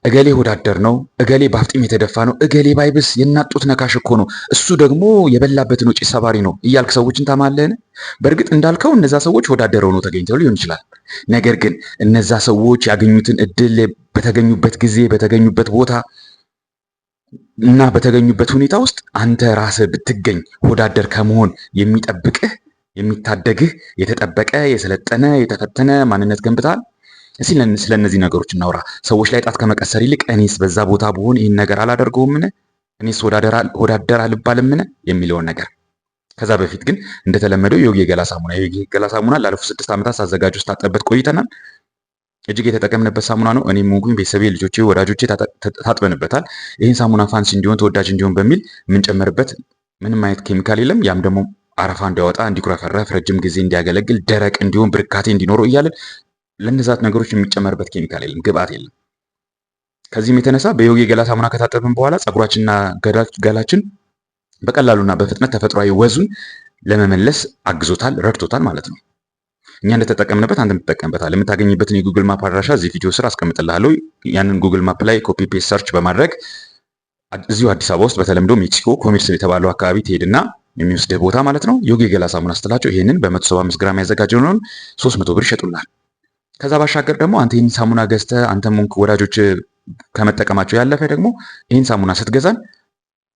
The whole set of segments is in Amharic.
እገሌ ወዳደር ነው፣ እገሌ ባፍጢም የተደፋ ነው፣ እገሌ ባይብስ የናጡት ነካሽ እኮ ነው፣ እሱ ደግሞ የበላበትን ወጪ ሰባሪ ነው እያልክ ሰዎችን ታማለህን? በእርግጥ እንዳልከው እነዛ ሰዎች ወዳደር ሆነው ተገኝተው ሊሆን ይችላል። ነገር ግን እነዛ ሰዎች ያገኙትን እድል በተገኙበት ጊዜ በተገኙበት ቦታ እና በተገኙበት ሁኔታ ውስጥ አንተ ራስህ ብትገኝ ወዳደር ከመሆን የሚጠብቅህ የሚታደግህ የተጠበቀ የሰለጠነ የተፈተነ ማንነት ገንብተሃል? እስኪ ስለ እነዚህ ነገሮች እናውራ። ሰዎች ላይ ጣት ከመቀሰር ይልቅ እኔስ በዛ ቦታ ብሆን ይህን ነገር አላደርገውምን? እኔስ ወዳደር አልባልምን? የሚለውን ነገር ከዛ በፊት ግን እንደተለመደው የዮጊ የገላ ሳሙና ላለፉት 6 ዓመታት ሳዘጋጅ ውስጥ ታጠበት ቆይተናል። እጅግ የተጠቀምንበት ሳሙና ነው። እኔም ሆንኩኝ ቤተሰቤ፣ ልጆቼ፣ ወዳጆቼ ታጥበንበታል። ይህን ሳሙና ፋንሲ እንዲሆን ተወዳጅ እንዲሆን በሚል የምንጨምርበት ምንም አይነት ኬሚካል የለም። ያም ደግሞ አረፋ እንዲያወጣ እንዲኩረፈረፍ ረጅም ጊዜ እንዲያገለግል ደረቅ እንዲሆን ብርካቴ እንዲኖረው እያለን ለነዛት ነገሮች የሚጨመርበት ኬሚካል የለም፣ ግብአት የለም። ከዚህም የተነሳ በዮጊ የገላ ሳሙና ከታጠብን በኋላ ፀጉራችንና ገላችን በቀላሉና በፍጥነት ተፈጥሯዊ ወዙን ለመመለስ አግዞታል፣ ረድቶታል ማለት ነው። እኛ እንደተጠቀምንበት አንተም ትጠቀምበታለህ። የምታገኝበትን የጉግል ማፕ አድራሻ እዚህ ቪዲዮ ስር አስቀምጥልሃለሁ። ያንን ጉግል ማፕ ላይ ኮፒ ፔስት ሰርች በማድረግ እዚሁ አዲስ አበባ ውስጥ በተለምዶ ሜክሲኮ ኮሜርስ የተባለው አካባቢ ትሄድና የሚወስድህ ቦታ ማለት ነው። ዮጊ የገላ ሳሙና ስትላቸው ይሄንን በ175 ግራም ያዘጋጀነውን 300 ብር ይሸጡልሃል። ከዛ ባሻገር ደግሞ አንተ ይህን ሳሙና ገዝተህ አንተም ሆንክ ወዳጆች ከመጠቀማቸው ያለፈ ደግሞ ይህን ሳሙና ስትገዛን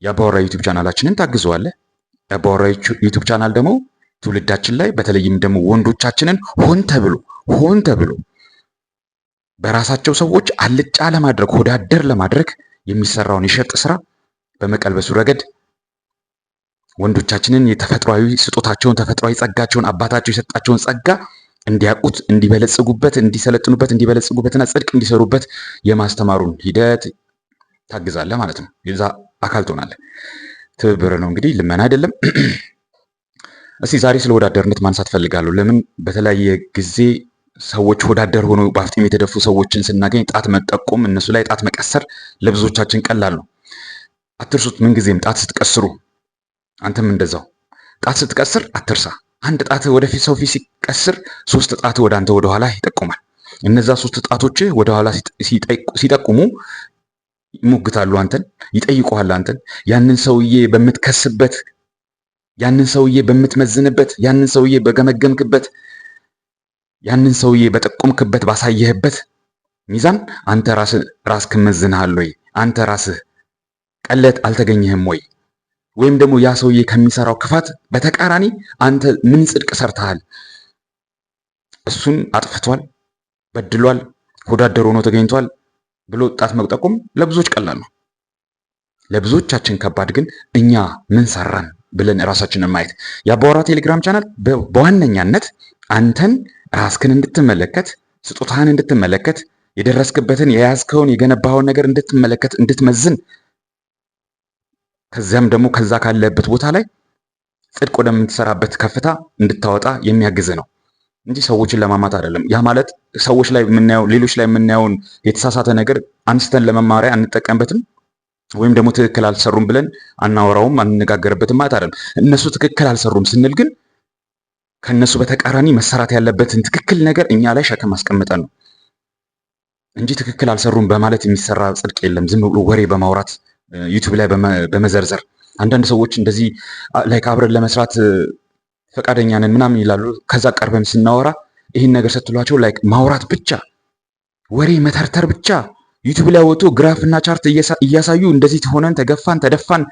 የአባወራ ዩቲዩብ ቻናላችንን ታግዘዋለህ። የአባወራ ዩቲዩብ ቻናል ደግሞ ትውልዳችን ላይ በተለይም ደግሞ ወንዶቻችንን ሆን ተብሎ በራሳቸው ሰዎች አልጫ ለማድረግ ሆዳደር ለማድረግ የሚሰራውን የሸርጥ ስራ በመቀልበሱ ረገድ ወንዶቻችንን የተፈጥሯዊ ስጦታቸውን ተፈጥሯዊ ጸጋቸውን አባታቸው የሰጣቸውን ጸጋ እንዲያውቁት እንዲበለጽጉበት እንዲሰለጥኑበት እንዲበለጽጉበትና ጽድቅ እንዲሰሩበት የማስተማሩን ሂደት ታግዛለህ ማለት ነው። የዛ አካል ትሆናለህ። ትብብር ነው እንግዲህ፣ ልመና አይደለም። እስቲ ዛሬ ስለ ወዳደርነት ማንሳት ፈልጋለሁ። ለምን በተለያየ ጊዜ ሰዎች ወዳደር ሆኖ በአፍጢም የተደፉ ሰዎችን ስናገኝ ጣት መጠቆም፣ እነሱ ላይ ጣት መቀሰር ለብዙዎቻችን ቀላል ነው። አትርሱት። ምንጊዜም ጣት ስትቀስሩ አንተም እንደዛው ጣት ስትቀስር አትርሳ። አንድ ጣት ወደፊት ሰው ፊት ሲቀስር 3 ጣት ወደ አንተ ወደ ኋላ ይጠቁማል። እነዛ 3 ጣቶች ወደ ኋላ ሲጠቁሙ ይሞግታሉ፣ አንተን ይጠይቁሃል። አንተን ያንን ሰውዬ በምትከስበት፣ ያንን ሰውዬ በምትመዝንበት፣ ያንን ሰውዬ በገመገምክበት፣ ያንን ሰውዬ በጠቆምክበት ባሳየህበት ሚዛን አንተ ራስህን መዝነሃል ወይ? አንተ ራስህ ቀለት አልተገኘህም ወይ? ወይም ደግሞ ያ ሰውዬ ከሚሰራው ክፋት በተቃራኒ አንተ ምን ጽድቅ ሰርተሃል? እሱን አጥፍቷል፣ በድሏል፣ ሆዳደር ሆኖ ተገኝቷል ብሎ ጣት መጠቆም ለብዙዎች ቀላል ነው። ለብዙዎቻችን ከባድ ግን እኛ ምን ሰራን ብለን ራሳችንን ማየት። የአባወራ ቴሌግራም ቻናል በዋነኛነት አንተን ራስህን እንድትመለከት፣ ስጦታህን እንድትመለከት፣ የደረስክበትን የያዝከውን የገነባኸውን ነገር እንድትመለከት፣ እንድትመዝን፣ ከዚያም ደግሞ ከዛ ካለበት ቦታ ላይ ጽድቅ ወደምትሰራበት ከፍታ እንድታወጣ የሚያግዝ ነው እንጂ ሰዎችን ለማማት አይደለም። ያ ማለት ሰዎች ላይ የምናየው ሌሎች ላይ የምናየውን የተሳሳተ ነገር አንስተን ለመማሪያ አንጠቀምበትም፣ ወይም ደግሞ ትክክል አልሰሩም ብለን አናወራውም አንነጋገርበትም ማለት አይደለም። እነሱ ትክክል አልሰሩም ስንል ግን ከነሱ በተቃራኒ መሰራት ያለበትን ትክክል ነገር እኛ ላይ ሸክም አስቀምጠን ነው እንጂ ትክክል አልሰሩም በማለት የሚሰራ ጽድቅ የለም። ዝም ብሎ ወሬ በማውራት ዩቲዩብ ላይ በመዘርዘር አንዳንድ ሰዎች እንደዚህ ላይክ አብረን ለመስራት ፈቃደኛ ነን ምናምን ይላሉ። ከዛ ቀርበን ስናወራ ይህን ነገር ስትሏቸው ላይክ ማውራት ብቻ ወሬ መተርተር ብቻ ዩቲዩብ ላይ ወጥቶ ግራፍ እና ቻርት እያሳዩ እንደዚህ ሆነን ተገፋን ተደፋን፣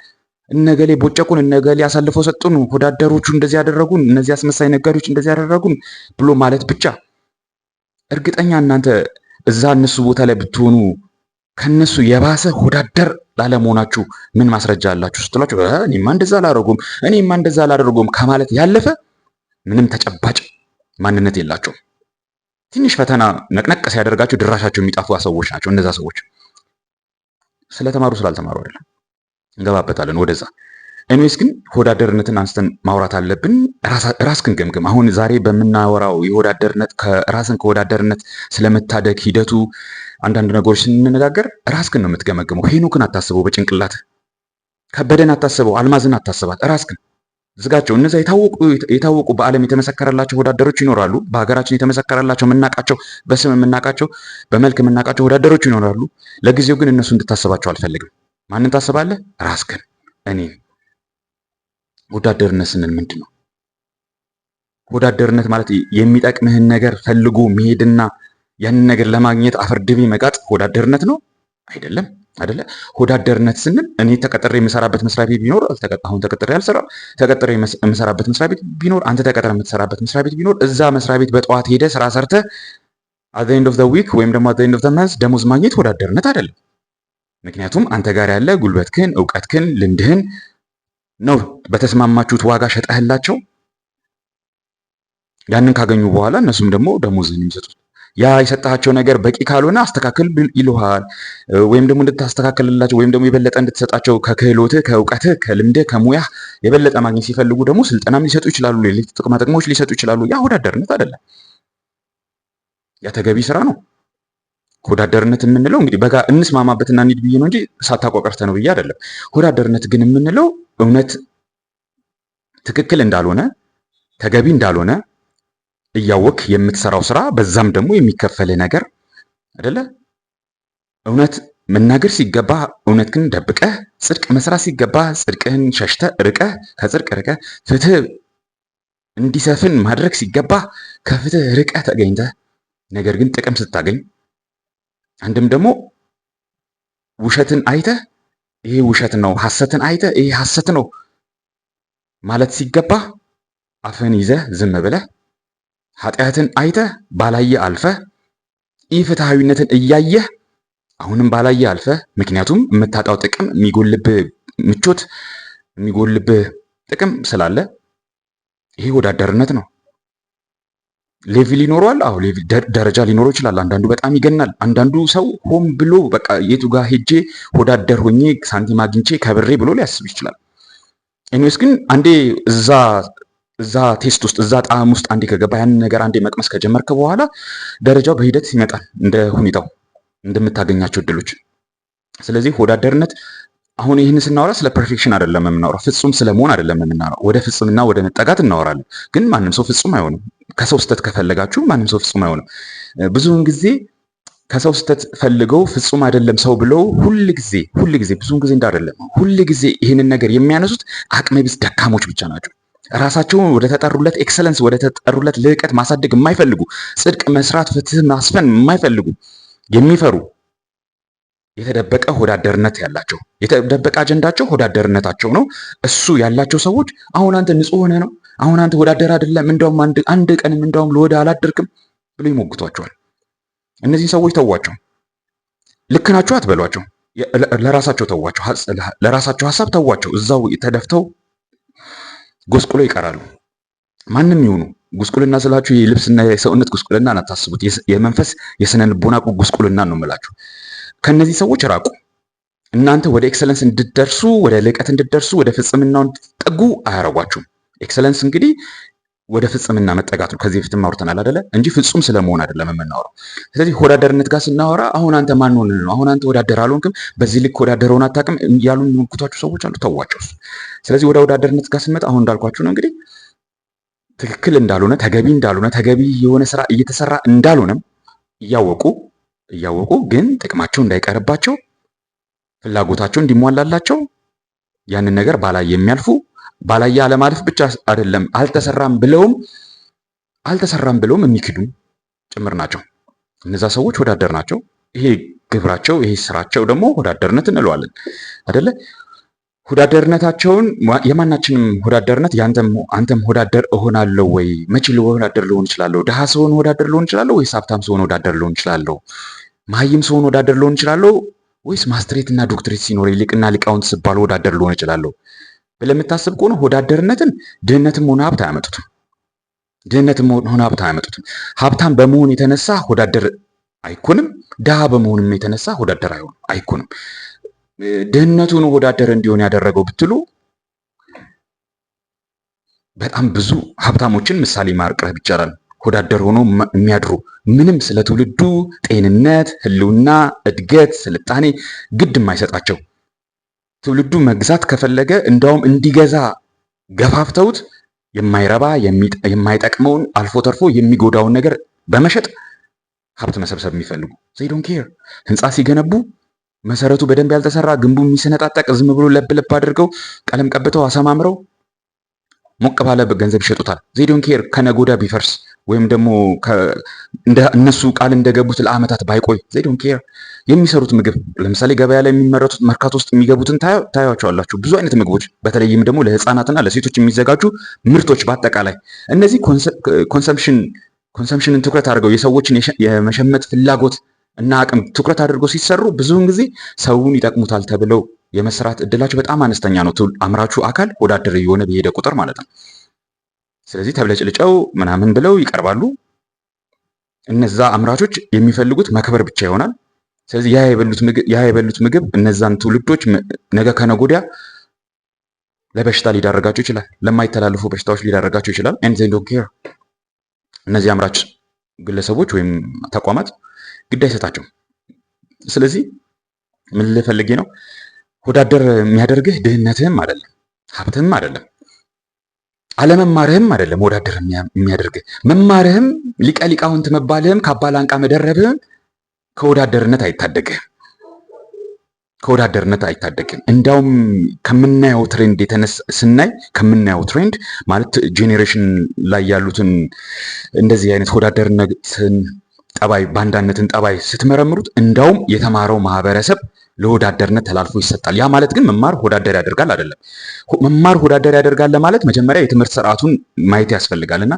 እነገሌ ቦጨቁን፣ እነገሌ አሳልፈው ሰጡን፣ ሆዳደሮቹ እንደዚህ ያደረጉን፣ እነዚህ አስመሳይ ነጋዴዎች እንደዚህ ያደረጉን ብሎ ማለት ብቻ። እርግጠኛ እናንተ እዛ እነሱ ቦታ ላይ ብትሆኑ ከነሱ የባሰ ሆዳደር ላለመሆናችሁ ምን ማስረጃ አላችሁ ስትሏቸው እኔማ እንደዛ አላደረጉም ከማለት ያለፈ ምንም ተጨባጭ ማንነት የላቸውም። ትንሽ ፈተና ነቅነቅ ሲያደርጋቸው ድራሻቸው የሚጣፉ ሰዎች ናቸው። እነዛ ሰዎች ስለተማሩ ስላልተማሩ አይደለም፣ እንገባበታለን ወደዛ። ኤኒዌይስ ግን ሆዳደርነትን አንስተን ማውራት አለብን። ራስህን ገምግም። አሁን ዛሬ በምናወራው የሆዳደርነት ራስን ከሆዳደርነት ስለመታደግ ሂደቱ አንዳንድ ነገሮች ስንነጋገር ራስህን ነው የምትገመግመው። ሄኖክን አታስበው፣ በጭንቅላት ከበደን አታስበው፣ አልማዝን አታስባት፣ ራስህን ዝጋቸው። እነዛ የታወቁ በዓለም የተመሰከረላቸው ወዳደሮች ይኖራሉ። በሀገራችን የተመሰከረላቸው የምናውቃቸው፣ በስም የምናውቃቸው፣ በመልክ የምናውቃቸው ወዳደሮች ይኖራሉ። ለጊዜው ግን እነሱ እንድታስባቸው አልፈልግም። ማንን ታስባለህ? ራስህን፣ እኔን። ወዳደርነት ስንል ምንድን ነው? ወዳደርነት ማለት የሚጠቅምህን ነገር ፈልጎ መሄድና ያንን ነገር ለማግኘት አፈርድቤ መጋጥ ወዳደርነት ነው? አይደለም። አይደለ? ወዳደርነት ስንል እኔ ተቀጥሬ የምሰራበት መስሪያ ቤት ቢኖር አሁን ተቀጥሬ አልሰራም። ተቀጥሬ የምሰራበት መስሪያ ቤት ቢኖር፣ አንተ ተቀጥረህ የምትሰራበት መስሪያ ቤት ቢኖር፣ እዛ መስሪያ ቤት በጠዋት ሄደ ስራ ሰርተህ at the end of the week ወይም ደግሞ at the end of the month ደሞዝ ማግኘት ወዳደርነት አይደለም። ምክንያቱም አንተ ጋር ያለ ጉልበትህን፣ እውቀትህን፣ ልምድህን ነው በተስማማችሁት ዋጋ ሸጠህላቸው ያንን ካገኙ በኋላ እነሱም ደግሞ ደሞዝህን የሚሰጡት። ያ የሰጣቸው ነገር በቂ ካልሆነ አስተካክል ይሉሃል። ወይም ደግሞ እንድታስተካክልላቸው ወይም ደግሞ የበለጠ እንድትሰጣቸው ከክህሎትህ፣ ከእውቀትህ፣ ከልምድህ፣ ከሙያህ የበለጠ ማግኘት ሲፈልጉ ደግሞ ስልጠናም ሊሰጡ ይችላሉ፣ ሌሎች ጥቅማ ጥቅሞች ሊሰጡ ይችላሉ። ያ ወዳደርነት አይደለም። ያ ተገቢ ስራ ነው። ወዳደርነት የምንለው እንግዲህ በጋ እንስማማበትና እንሂድ ብዬ ነው እንጂ ሳታቋቀርተ ነው ብዬ አይደለም። ወዳደርነት ግን የምንለው እውነት ትክክል እንዳልሆነ ተገቢ እንዳልሆነ እያወቅ የምትሰራው ስራ በዛም ደግሞ የሚከፈልህ ነገር አይደለ? እውነት መናገር ሲገባ እውነትህን ደብቀህ፣ ጽድቅ መስራት ሲገባ ጽድቅህን ሸሽተህ ርቀህ፣ ከጽድቅ ርቀህ፣ ፍትህ እንዲሰፍን ማድረግ ሲገባ ከፍትህ ርቀህ ተገኝተህ፣ ነገር ግን ጥቅም ስታገኝ አንድም ደግሞ ውሸትን አይተህ ይሄ ውሸት ነው፣ ሐሰትን አይተህ ይሄ ሐሰት ነው ማለት ሲገባ አፍህን ይዘህ ዝም ብለህ ኃጢአትን አይተህ ባላየ አልፈህ ኢፍትሐዊነትን እያየህ አሁንም ባላየ አልፈህ፣ ምክንያቱም የምታጣው ጥቅም የሚጎልብህ ምቾት የሚጎልብህ ጥቅም ስላለ ይሄ ወዳደርነት ነው። ሌቪል ይኖረዋል። አዎ ሌቪል ደረጃ ሊኖረው ይችላል። አንዳንዱ በጣም ይገናል። አንዳንዱ ሰው ሆን ብሎ በቃ የቱ ጋር ሄጄ ወዳደር ሆኜ ሳንቲም አግኝቼ ከብሬ ብሎ ሊያስብ ይችላል። ኤኒዌይስ ግን አንዴ እዛ ቴስት ውስጥ እዛ ጣዕም ውስጥ አንዴ ከገባ ያንን ነገር አንዴ መቅመስ ከጀመርክ በኋላ ደረጃው በሂደት ይመጣል፣ እንደ ሁኔታው እንደምታገኛቸው እድሎች። ስለዚህ ወዳደርነት አሁን ይህን ስናወራ ስለ ፐርፌክሽን አይደለም የምናወራው፣ ፍጹም ስለመሆን አይደለም የምናወራው። ወደ ፍጹምና ወደ መጠጋት እናወራለን። ግን ማንም ሰው ፍጹም አይሆንም። ከሰው ስህተት ከፈለጋችሁ ማንም ሰው ፍጹም አይሆንም። ብዙውን ጊዜ ከሰው ስህተት ፈልገው ፍጹም አይደለም ሰው ብለው ሁል ጊዜ ብዙውን ጊዜ እንዳይደለም ሁል ጊዜ ይህንን ነገር የሚያነሱት አቅመ ቢስ ደካሞች ብቻ ናቸው። ራሳቸውን ወደ ተጠሩለት ኤክሰለንስ ወደ ተጠሩለት ልዕቀት ማሳደግ የማይፈልጉ፣ ጽድቅ መስራት፣ ፍትህ ማስፈን የማይፈልጉ፣ የሚፈሩ፣ የተደበቀ ወዳደርነት ያላቸው፣ የተደበቀ አጀንዳቸው ወዳደርነታቸው ነው። እሱ ያላቸው ሰዎች አሁን አንተ ንጹህ ሆነ ነው፣ አሁን አንተ ወዳደር አይደለም፣ እንደውም አንድ ቀንም እንደውም ለወደ አላደርክም ብሎ ይሞግቷቸዋል። እነዚህ ሰዎች ተዋቸው። ልክ ናቸው አትበሏቸው። ለራሳቸው ተዋቸው። ለራሳቸው ሀሳብ ተዋቸው። እዛው ተደፍተው ጎስቁሎ ይቀራሉ። ማንም ይሁኑ ጉስቁልና ስላችሁ የልብስና የሰውነት ጉስቁልና አታስቡት። የመንፈስ የስነ ልቦና ጉስቁልና ነው የምላችሁ። ከነዚህ ሰዎች ራቁ። እናንተ ወደ ኤክሰለንስ እንድትደርሱ፣ ወደ ልዕቀት እንድትደርሱ፣ ወደ ፍጽምናው እንድትጠጉ አያረጓችሁም። ኤክሰለንስ እንግዲህ ወደ ፍጽምና መጠጋት ነው። ከዚህ በፊትም አውርተናል አይደለ? እንጂ ፍጹም ስለመሆን አይደለም የምናወራው። ስለዚህ ወዳደርነት ጋር ስናወራ አሁን አንተ ማን ሆነህ ነው? አሁን አንተ ወዳደር አልሆንክም፣ በዚህ ልክ ወዳደር ሆነህ አታውቅም ያሉ የሚሞግቷችሁ ሰዎች አሉ። ተዋቸው። ስለዚህ ወደ ወዳደርነት ጋር ስንመጣ አሁን እንዳልኳችሁ ነው እንግዲህ ትክክል እንዳልሆነ፣ ተገቢ እንዳልሆነ፣ ተገቢ የሆነ ስራ እየተሰራ እንዳልሆነም እያወቁ ግን ጥቅማቸው እንዳይቀርባቸው፣ ፍላጎታቸው እንዲሟላላቸው ያንን ነገር ባላይ የሚያልፉ፣ ባላየ አለማለፍ ብቻ አይደለም አልተሰራም ብለውም የሚክዱ ጭምር ናቸው። እነዛ ሰዎች ወዳደር ናቸው። ይሄ ግብራቸው፣ ይሄ ስራቸው ደግሞ ወዳደርነት እንለዋለን አይደለ? ወዳደርነታቸውን የማናችንም ወዳደርነት አንተም ወዳደር እሆናለሁ ወይ? መቼ ወዳደር ልሆን እችላለሁ? ድሃ ስሆን ወዳደር ልሆን እችላለሁ ወይስ ሀብታም ስሆን ወዳደር ልሆን እችላለሁ? መሀይም ስሆን ወዳደር ልሆን እችላለሁ ወይስ ማስትሬት እና ዶክትሬት ሲኖር ሊቅና ሊቃውንት ስባል ወዳደር ልሆን እችላለሁ ብለህ የምታስብ ከሆነ ወዳደርነትን ድህነትም ሆነ ሀብት አያመጡትም። ሀብታም በመሆን የተነሳ ወዳደር አይኮንም። ድሃ በመሆንም የተነሳ ወዳደር አይኮንም። ድህነቱን ወዳደር እንዲሆን ያደረገው ብትሉ በጣም ብዙ ሀብታሞችን ምሳሌ ማቅረብ ይቻላል። ወዳደር ሆኖ የሚያድሩ ምንም ስለ ትውልዱ ጤንነት፣ ህልውና፣ እድገት፣ ስልጣኔ ግድ የማይሰጣቸው፣ ትውልዱ መግዛት ከፈለገ እንዳውም እንዲገዛ ገፋፍተውት የማይረባ የማይጠቅመውን አልፎ ተርፎ የሚጎዳውን ነገር በመሸጥ ሀብት መሰብሰብ የሚፈልጉ they don't care። ህንፃ ሲገነቡ መሰረቱ በደንብ ያልተሰራ ግንቡ የሚሰነጣጠቅ ዝም ብሎ ለብ ለብ አድርገው ቀለም ቀብተው አሰማምረው ሞቅ ባለ ገንዘብ ይሸጡታል። they don't care ከነጎዳ ቢፈርስ ወይም ደግሞ እነሱ ቃል እንደገቡት ለአመታት ባይቆይ they don't care። የሚሰሩት ምግብ ለምሳሌ ገበያ ላይ የሚመረቱት መርካቶ ውስጥ የሚገቡትን ታያቸዋላችሁ። ብዙ አይነት ምግቦች በተለይም ደግሞ ለህፃናትና ለሴቶች የሚዘጋጁ ምርቶች በአጠቃላይ እነዚህ ኮንሰምፕሽንን ትኩረት አድርገው የሰዎችን የመሸመት ፍላጎት እና አቅም ትኩረት አድርገው ሲሰሩ ብዙውን ጊዜ ሰውን ይጠቅሙታል ተብለው የመስራት እድላቸው በጣም አነስተኛ ነው። አምራቹ አካል ወዳደር የሆነ በሄደ ቁጥር ማለት ነው። ስለዚህ ተብለጭልጨው ምናምን ብለው ይቀርባሉ። እነዛ አምራቾች የሚፈልጉት መክበር ብቻ ይሆናል። ስለዚህ ያ የበሉት ምግብ እነዛን ትውልዶች ነገ ከነገ ወዲያ ለበሽታ ሊዳረጋቸው ይችላል፣ ለማይተላለፉ በሽታዎች ሊዳረጋቸው ይችላል። and they don't care። እነዚህ አምራች ግለሰቦች ወይም ተቋማት ግድ አይሰጣቸውም። ስለዚህ ምን ልፈልጌ ነው፣ ወዳደር የሚያደርግህ ድህነትህም አይደለም፣ ሀብትህም አይደለም፣ አለመማርህም አይደለም። ወዳደር የሚያደርግህ መማርህም፣ ሊቀ ሊቃውንት መባልህም፣ ካባ ላንቃ መደረብህም ከወዳደርነት አይታደግም። እንዳውም ከምናየው ትሬንድ ከምናየው ትሬንድ ማለት ጄኔሬሽን ላይ ያሉትን እንደዚህ አይነት ወዳደርነትን ጠባይ፣ ባንዳነትን ጠባይ ስትመረምሩት እንዳውም የተማረው ማህበረሰብ ለወዳደርነት ተላልፎ ይሰጣል። ያ ማለት ግን መማር ወዳደር ያደርጋል አይደለም። መማር ወዳደር ያደርጋል ለማለት መጀመሪያ የትምህርት ስርዓቱን ማየት ያስፈልጋል። እና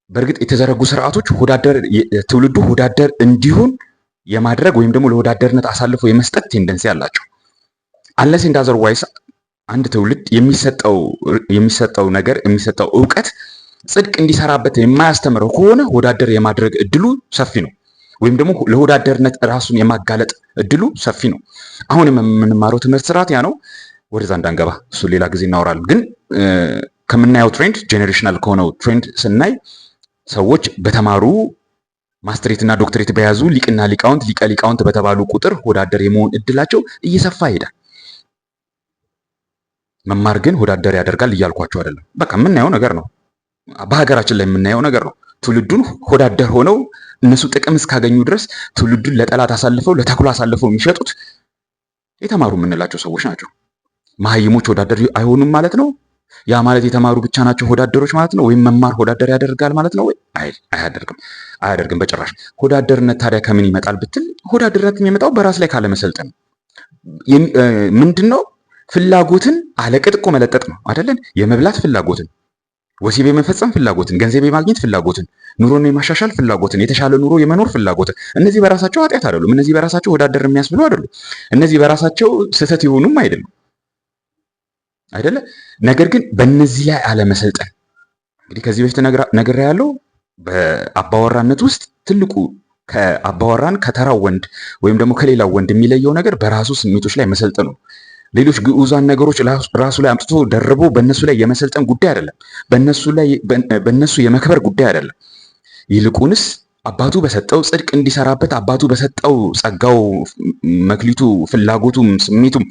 በእርግጥ የተዘረጉ ስርዓቶች ትውልዱ ወዳደር እንዲሆን የማድረግ ወይም ደግሞ ለወዳደርነት አሳልፎ የመስጠት ቴንደንሲ አላቸው። አንለስ ኢን አዘርዋይስ አንድ ትውልድ የሚሰጠው እውቀት ጽድቅ እንዲሰራበት የማያስተምረው ከሆነ ወዳደር የማድረግ እድሉ ሰፊ ነው። ወይም ደግሞ ለወዳደርነት ራሱን የማጋለጥ እድሉ ሰፊ ነው። አሁን የምንማረው ትምህርት ስርዓት ያ ነው። ወደዛ እንዳንገባ እሱ ሌላ ጊዜ እናወራለን። ግን ከምናየው ትሬንድ ጄኔሬሽናል ከሆነው ትሬንድ ስናይ ሰዎች በተማሩ ማስትሬት እና ዶክትሬት በያዙ ሊቀ ሊቃውንት በተባሉ ቁጥር ወዳደር የመሆን እድላቸው እየሰፋ ይሄዳል። መማር ግን ወዳደር ያደርጋል እያልኳቸው አይደለም። በቃ የምናየው ነገር ነው። በሀገራችን ላይ የምናየው ነገር ነው። ትውልዱን ወዳደር ሆነው እነሱ ጥቅም እስካገኙ ድረስ ትውልዱን ለጠላት አሳልፈው ለተኩላ አሳልፈው የሚሸጡት የተማሩ የምንላቸው ሰዎች ናቸው። መሀይሞች ወዳደር አይሆኑም ማለት ነው። ያ ማለት የተማሩ ብቻ ናቸው ወዳደሮች ማለት ነው። ወይም መማር ወዳደር ያደርጋል ማለት ነው ወይ? አያደርግም በጭራሽ። ወዳደርነት ታዲያ ከምን ይመጣል ብትል፣ ወዳደርነት የሚመጣው በራስ ላይ ካለመሰልጠን ምንድነው? ፍላጎትን አለቅጥ እኮ መለጠጥ ነው አይደለን? የመብላት ፍላጎትን፣ ወሲብ የመፈጸም ፍላጎትን፣ ገንዘብ የማግኘት ፍላጎትን፣ ኑሮን የማሻሻል ፍላጎትን፣ የተሻለ ኑሮ የመኖር ፍላጎትን። እነዚህ በራሳቸው ኃጢአት አይደሉም። እነዚህ በራሳቸው ወዳደር የሚያስብሉ አይደሉም። እነዚህ በራሳቸው ስህተት የሆኑም አይደሉም አይደለ? ነገር ግን በእነዚህ ላይ አለመሰልጠን፣ እንግዲህ ከዚህ በፊት ነገር ያለው በአባወራነት ውስጥ ትልቁ ከአባወራን ከተራው ወንድ ወይም ደግሞ ከሌላው ወንድ የሚለየው ነገር በራሱ ስሜቶች ላይ መሰልጠኑ። ሌሎች ግዑዛን ነገሮች ራሱ ላይ አምጥቶ ደርቦ በእነሱ ላይ የመሰልጠን ጉዳይ አይደለም። በእነሱ የመክበር ጉዳይ አይደለም። ይልቁንስ አባቱ በሰጠው ጽድቅ እንዲሰራበት አባቱ በሰጠው ጸጋው፣ መክሊቱ፣ ፍላጎቱም ስሜቱም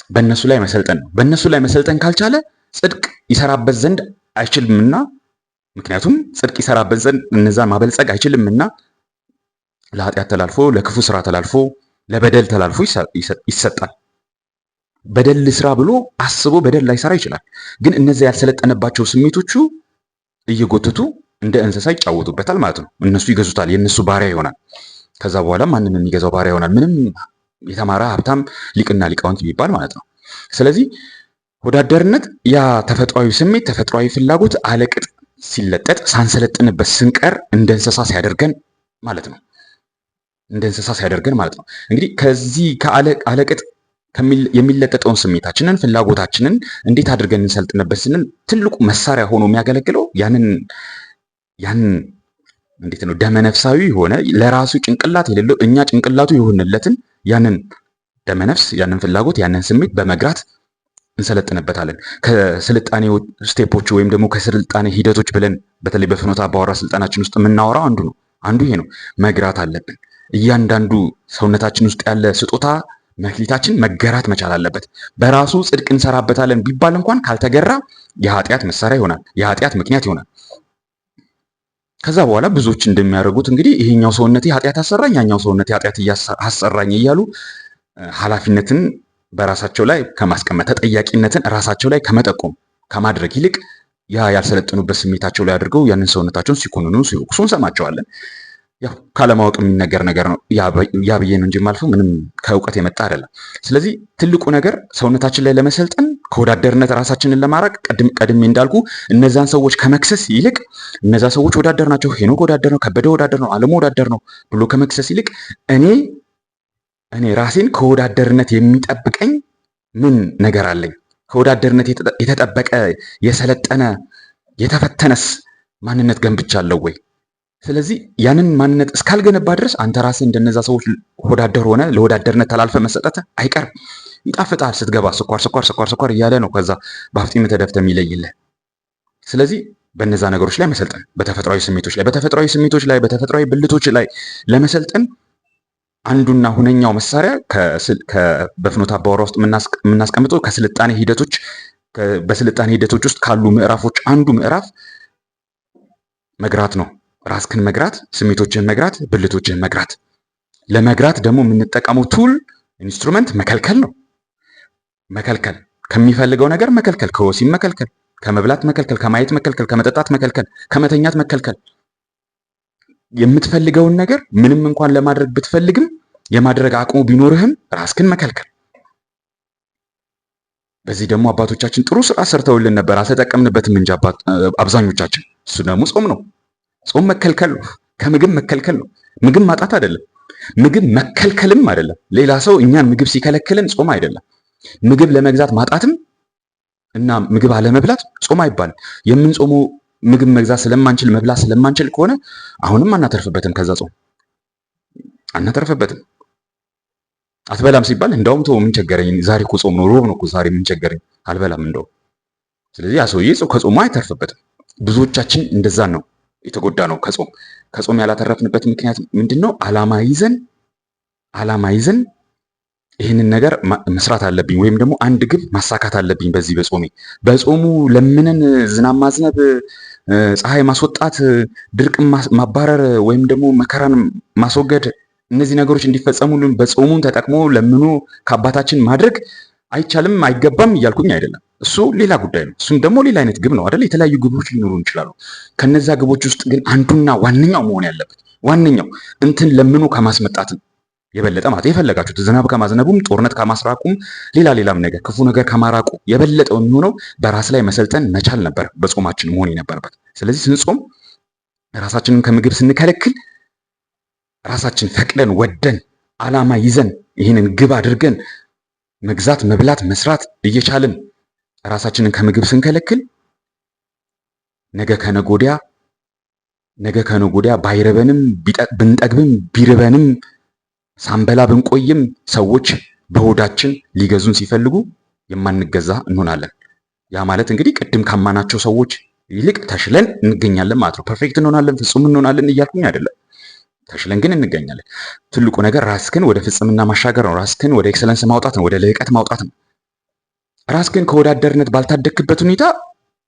በእነሱ ላይ መሰልጠን ነው። በእነሱ ላይ መሰልጠን ካልቻለ ጽድቅ ይሰራበት ዘንድ አይችልምና፣ ምክንያቱም ጽድቅ ይሰራበት ዘንድ እነዛን ማበልጸግ አይችልምና ለኃጢአት ተላልፎ፣ ለክፉ ስራ ተላልፎ፣ ለበደል ተላልፎ ይሰጣል። በደል ስራ ብሎ አስቦ በደል ላይ ሰራ ይችላል። ግን እነዚያ ያልሰለጠነባቸው ስሜቶቹ እየጎተቱ እንደ እንስሳ ይጫወቱበታል ማለት ነው። እነሱ ይገዙታል፣ የእነሱ ባሪያ ይሆናል። ከዛ በኋላ ማንም የሚገዛው ባሪያ ይሆናል። ምንም የተማረ ሀብታም ሊቅና ሊቃውንት የሚባል ማለት ነው። ስለዚህ ወዳደርነት ያ ተፈጥሯዊ ስሜት፣ ተፈጥሯዊ ፍላጎት አለቅጥ ሲለጠጥ ሳንሰለጥንበት ስንቀር እንደ እንስሳ ሲያደርገን ማለት ነው። እንግዲህ ከዚህ ከአለቅጥ የሚለጠጠውን ስሜታችንን፣ ፍላጎታችንን እንዴት አድርገን እንሰልጥንበት ስንል ትልቁ መሳሪያ ሆኖ የሚያገለግለው ያንን እንዴት ነው ደመነፍሳዊ የሆነ ለራሱ ጭንቅላት የሌለው እኛ ጭንቅላቱ የሆንለትን ያንን ደመነፍስ፣ ያንን ፍላጎት፣ ያንን ስሜት በመግራት እንሰለጥንበታለን። ከስልጣኔ ስቴፖች ወይም ደግሞ ከስልጣኔ ሂደቶች ብለን በተለይ በፍኖተ አባወራ ስልጠናችን ውስጥ የምናወራው አንዱ ይሄ ነው። መግራት አለብን። እያንዳንዱ ሰውነታችን ውስጥ ያለ ስጦታ መክሊታችን መገራት መቻል አለበት። በራሱ ጽድቅ እንሰራበታለን ቢባል እንኳን ካልተገራ የኃጢአት መሳሪያ ይሆናል፣ የኃጢአት ምክንያት ይሆናል። ከዛ በኋላ ብዙዎች እንደሚያደርጉት እንግዲህ ይሄኛው ሰውነቴ ኃጢአት አሰራኝ፣ ያኛው ሰውነቴ ኃጢአት አሰራኝ እያሉ ኃላፊነትን በራሳቸው ላይ ከማስቀመጥ ተጠያቂነትን ራሳቸው ላይ ከመጠቆም ከማድረግ ይልቅ ያ ያልሰለጠኑበት ስሜታቸው ላይ አድርገው ያንን ሰውነታቸውን ሲኮንኑ ሲወቅሱ እንሰማቸዋለን። ያው ካለማወቅ የሚነገር ነገር ነው። ያ ብዬ ነው እንጂ የማልፈው ምንም ከእውቀት የመጣ አይደለም። ስለዚህ ትልቁ ነገር ሰውነታችን ላይ ለመሰልጠን ከወዳደርነት ራሳችንን ለማራቅ ቀድሜ እንዳልኩ እነዛን ሰዎች ከመክሰስ ይልቅ እነዛ ሰዎች ወዳደር ናቸው፣ ሄኖክ ወዳደር ነው፣ ከበደ ወዳደር ነው፣ አለሙ ወዳደር ነው ብሎ ከመክሰስ ይልቅ እኔ ራሴን ከወዳደርነት የሚጠብቀኝ ምን ነገር አለኝ? ከወዳደርነት የተጠበቀ የሰለጠነ የተፈተነስ ማንነት ገንብቻለሁ ወይ? ስለዚህ ያንን ማንነት እስካልገነባ ድረስ አንተ ራስህ እንደነዛ ሰዎች ወዳደር ሆነ ለወዳደርነት ተላልፈ መሰጠት አይቀርም። ይጣፍጣል። ስትገባ ስኳር እያለ ነው ከዛ በአፍጢም ተደፍተ የሚለይልህ። ስለዚህ በነዛ ነገሮች ላይ መሰልጠን፣ በተፈጥሯዊ ስሜቶች ላይ በተፈጥሯዊ ብልቶች ላይ ለመሰልጠን አንዱና ሁነኛው መሳሪያ በፍኖተ አባወራ ውስጥ የምናስቀምጠው በስልጣኔ ሂደቶች ውስጥ ካሉ ምዕራፎች አንዱ ምዕራፍ መግራት ነው። ራስክን መግራት፣ ስሜቶችህን መግራት፣ ብልቶችህን መግራት። ለመግራት ደግሞ የምንጠቀመው ቱል ኢንስትሩመንት መከልከል ነው። መከልከል፣ ከሚፈልገው ነገር መከልከል፣ ከወሲብ መከልከል፣ ከመብላት መከልከል፣ ከማየት መከልከል፣ ከመጠጣት መከልከል፣ ከመተኛት መከልከል። የምትፈልገውን ነገር ምንም እንኳን ለማድረግ ብትፈልግም የማድረግ አቅሙ ቢኖርህም ራስክን መከልከል። በዚህ ደግሞ አባቶቻችን ጥሩ ስራ ሰርተውልን ነበር፣ አልተጠቀምንበትም እንጂ አብዛኞቻችን። እሱ ደግሞ ጾም ነው። ጾም መከልከል ነው። ከምግብ መከልከል ነው። ምግብ ማጣት አይደለም፣ ምግብ መከልከልም አይደለም። ሌላ ሰው እኛን ምግብ ሲከለክልን ጾም አይደለም። ምግብ ለመግዛት ማጣትም እና ምግብ አለመብላት ጾም አይባልም። የምንጾመው ምግብ መግዛት ስለማንችል መብላት ስለማንችል ከሆነ አሁንም አናተርፍበትም። ከዛ ጾም አናተርፍበትም። አትበላም ሲባል እንደውም ተው ምን ቸገረኝ፣ ዛሬ እኮ ጾም ነው፣ ሮብ ነው እኮ ዛሬ ምን ቸገረኝ፣ አልበላም እንደውም። ስለዚህ ያ ሰውዬ ከጾሙ አይተርፍበትም። ብዙዎቻችን እንደዛ ነው የተጎዳ ነው። ከጾም ያላተረፍንበት ምክንያት ምንድነው? ዓላማ ይዘን ይህንን ነገር መስራት አለብኝ ወይም ደግሞ አንድ ግብ ማሳካት አለብኝ በጾሙ ለምንን ዝናብ ማዝነብ፣ ፀሐይ ማስወጣት፣ ድርቅ ማባረር ወይም ደግሞ መከራን ማስወገድ፣ እነዚህ ነገሮች እንዲፈጸሙልን በጾሙን ተጠቅሞ ለምኖ ከአባታችን ማድረግ አይቻልም አይገባም እያልኩኝ አይደለም። እሱ ሌላ ጉዳይ ነው። እሱም ደግሞ ሌላ አይነት ግብ ነው አይደል? የተለያዩ ግቦች ሊኖሩ ይችላሉ። ከነዛ ግቦች ውስጥ ግን አንዱና ዋነኛው መሆን ያለበት ዋነኛው እንትን ለምኖ ከማስመጣት የበለጠ ማለት የፈለጋችሁት ዝናብ ከማዝነቡም ጦርነት ከማስራቁም ሌላም ነገር ክፉ ነገር ከማራቁ የበለጠው የሚሆነው በራስ ላይ መሰልጠን መቻል ነበር በጾማችን መሆን የነበረበት። ስለዚህ ስንጾም ራሳችንን ከምግብ ስንከለክል ራሳችን ፈቅደን ወደን ዓላማ ይዘን ይህንን ግብ አድርገን መግዛት፣ መብላት፣ መስራት እየቻልን ራሳችንን ከምግብ ስንከለክል ነገ ከነገ ወዲያ ባይረበንም ብንጠግብም ቢርበንም ሳንበላ ብንቆይም ሰዎች በሆዳችን ሊገዙን ሲፈልጉ የማንገዛ እንሆናለን። ያ ማለት እንግዲህ ቅድም ካማናቸው ሰዎች ይልቅ ተሽለን እንገኛለን ማለት ነው። ፐርፌክት እንሆናለን፣ ፍጹም እንሆናለን እያልኩኝ አይደለም። ተሽለን ግን እንገኛለን። ትልቁ ነገር ራስክን ወደ ፍጽምና ማሻገር ነው። ራስክን ወደ ኤክሰለንስ ማውጣት ነው። ወደ ልዕቀት ማውጣት ነው። ራስክን ከወዳደርነት ባልታደግክበት ሁኔታ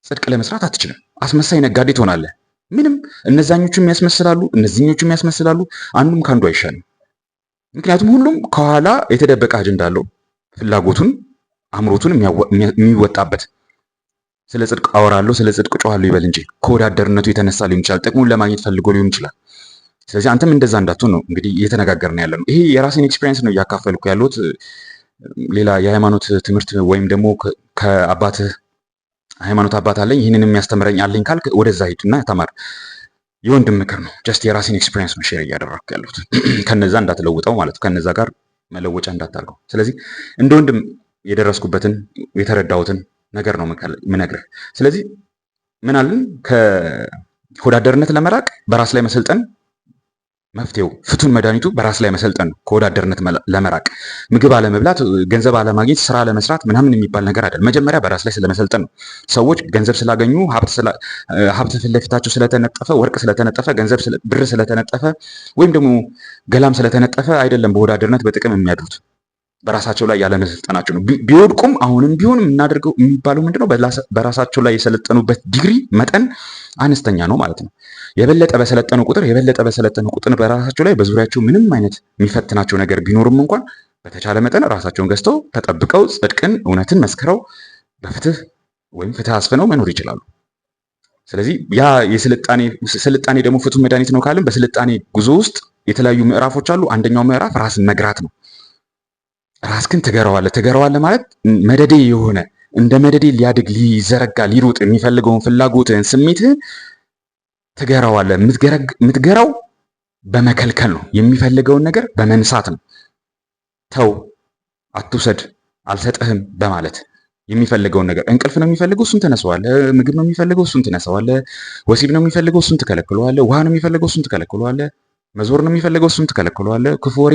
ጽድቅ ለመስራት አትችልም። አስመሳይ ነጋዴ ትሆናለህ። ምንም እነዛኞቹም ያስመስላሉ፣ እነዚህኞቹም ያስመስላሉ። አንዱም ከአንዱ አይሻልም። ምክንያቱም ሁሉም ከኋላ የተደበቀ አጀንዳ አለው። ፍላጎቱን አምሮቱን የሚወጣበት ስለ ጽድቅ አወራለሁ፣ ስለ ጽድቅ ጮሃለሁ ይበል እንጂ ከወዳደርነቱ የተነሳ ሊሆን ይችላል። ጥቅሙን ለማግኘት ፈልጎ ሊሆን ይችላል። ስለዚህ አንተም እንደዛ እንዳትሆን ነው እንግዲህ እየተነጋገርን ያለ ነው። ይሄ የራሴን ኤክስፒሪየንስ ነው እያካፈልኩ ያለሁት። ሌላ የሃይማኖት ትምህርት ወይም ደግሞ ከአባትህ ሃይማኖት አባት አለኝ ይህንን የሚያስተምረኝ አለኝ ካልክ ወደዛ ሂድና ተማር። የወንድም ምክር ነው። ጀስት የራሴን ኤክስፒሪየንስ ነው ሼር እያደረኩ ያለሁት። ከነዛ እንዳትለውጠው ማለት ከነዛ ጋር መለወጫ እንዳታርገው። ስለዚህ እንደ ወንድም የደረስኩበትን የተረዳሁትን ነገር ነው ምነግርህ። ስለዚህ ምን አለን? ከወዳደርነት ለመራቅ በራስ ላይ መሰልጠን መፍትሄው፣ ፍቱን መድኃኒቱ በራስ ላይ መሰልጠን ነው። ከወዳደርነት ለመራቅ ምግብ አለመብላት፣ ገንዘብ አለማግኘት፣ ስራ ለመስራት ምናምን የሚባል ነገር አይደለም። መጀመሪያ በራስ ላይ ስለመሰልጠን ነው። ሰዎች ገንዘብ ስላገኙ ሀብት ፊት ለፊታቸው ስለተነጠፈ፣ ወርቅ ስለተነጠፈ፣ ገንዘብ ብር ስለተነጠፈ ወይም ደግሞ ገላም ስለተነጠፈ አይደለም በወዳደርነት በጥቅም የሚያድሩት። በራሳቸው ላይ ያለመሰልጠናቸው ነው። ቢወድቁም አሁንም ቢሆን የምናደርገው የሚባለው ምንድነው? በራሳቸው ላይ የሰለጠኑበት ዲግሪ መጠን አነስተኛ ነው ማለት ነው። የበለጠ በሰለጠኑ ቁጥር በራሳቸው ላይ በዙሪያቸው ምንም አይነት የሚፈትናቸው ነገር ቢኖርም እንኳን በተቻለ መጠን ራሳቸውን ገዝተው ተጠብቀው ጽድቅን፣ እውነትን መስክረው በፍትህ ወይም ፍትህ አስፍነው መኖር ይችላሉ። ስለዚህ ያ ስልጣኔ ደግሞ ፍቱን መድኃኒት ነው ካልን በስልጣኔ ጉዞ ውስጥ የተለያዩ ምዕራፎች አሉ። አንደኛው ምዕራፍ ራስን መግራት ነው። ራስህን ትገራዋለህ ማለት መደዴ የሆነ እንደ መደዴ ሊያድግ ሊዘረጋ ሊሮጥ የሚፈልገውን ፍላጎትህን ስሜትህን ትገራዋለህ። የምትገራው በመከልከል ነው። የሚፈልገውን ነገር በመንሳት ነው። ተው፣ አትውሰድ፣ አልሰጥህም በማለት የሚፈልገውን ነገር እንቅልፍ ነው የሚፈልገው፣ እሱን ትነሳዋለህ። ምግብ ነው የሚፈልገው፣ እሱን ትነሳዋለህ። ወሲብ ነው የሚፈልገው፣ እሱን ትከለክለዋለህ። ውሃ ነው የሚፈልገው፣ እሱን ትከለክለዋለህ። መዞር ነው የሚፈልገው፣ እሱን ትከለክለዋለህ። ክፉ ወሬ